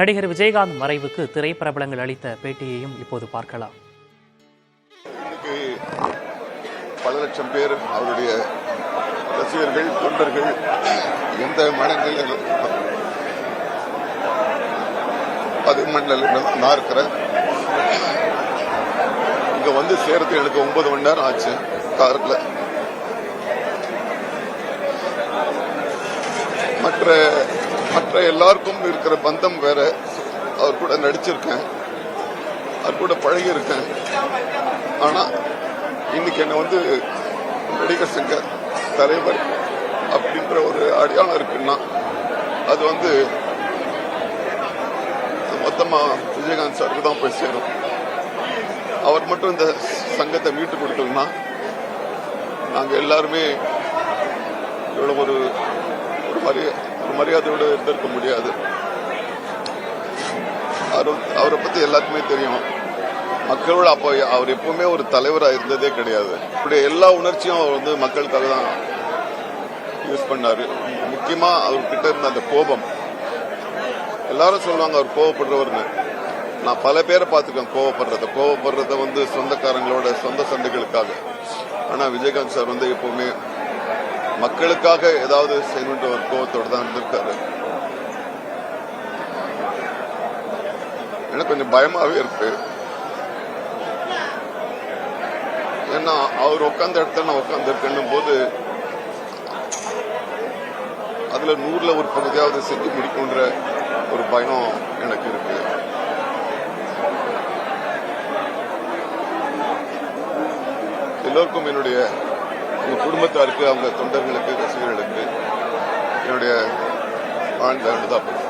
நடிகர் விஜயகாந்த் மறைவுக்கு திரைப்பிரபலங்கள் அளித்த பேட்டியையும் இப்போது பார்க்கலாம். பல லட்சம் பேர் அவருடைய ரசிகர்கள், தொண்டர்கள் எந்த மனநிலையில் அது மண்ணில் நான் இருக்கிறேன். இங்க வந்து சேரத்து எனக்கு 9 மணி நேரம் ஆச்சு கார்ல. மற்ற எல்லாருக்கும் இருக்கிற பந்தம் வேற. அவர் கூட நடிச்சிருக்கேன், அவர் கூட பழகி இருக்கேன். ஆனா இன்னைக்கு என்ன வந்து நடிகர் சங்க தலைவர் அப்படின்ற ஒரு அடையாளம் இருக்குன்னா அது வந்து மொத்தமா விஜயகாந்த் சாருக்கு தான் போய் சேரும். அவர் மட்டும் இந்த சங்கத்தை மீட்டு கொடுக்கலன்னா நாங்க எல்லாருமே இவ்வளவு ஒரு மரியாதையோடு இருந்திருக்க முடியாது. அவரை பத்தி எல்லாருக்குமே தெரியும். மக்களோட அப்போ அவர் எப்பவுமே ஒரு தலைவராக இருந்ததே கிடையாது. அவருடைய எல்லா உணர்ச்சியும் அவர் வந்து மக்களுக்காக தான் யூஸ் பண்ணாரு. முக்கியமா அவர்கிட்ட இருந்த அந்த கோபம். எல்லாரும் சொல்லுவாங்க அவர் கோவப்படுறவர்னு. நான் பல பேரை பார்த்துக்கேன் கோவப்படுறத வந்து சொந்தக்காரங்களோட சொந்த சண்டைகளுக்காக. ஆனா விஜயகாந்த் சார் வந்து எப்பவுமே மக்களுக்காக ஏதாவது செய்யணுன்ற ஒரு கோவத்தோடு தான் இருந்திருக்காரு. எனக்கு கொஞ்சம் பயமாவே இருக்கு. ஏன்னா அவர் உட்கார்ந்த இடத்துல நான் உட்கார்ந்து இருக்கணும் போது அதுல 100ல் ஒரு பகுதியாவது செஞ்சு முடிக்கும்ன்ற ஒரு பயம் எனக்கு இருக்கு. எல்லோருக்கும் என்னுடைய குடும்பத்தாருக்கு, அவங்க தொண்டர்களுக்கு, ரசிகர்களுக்கு என்னுடைய வாழ்ந்த அனுதாபம்.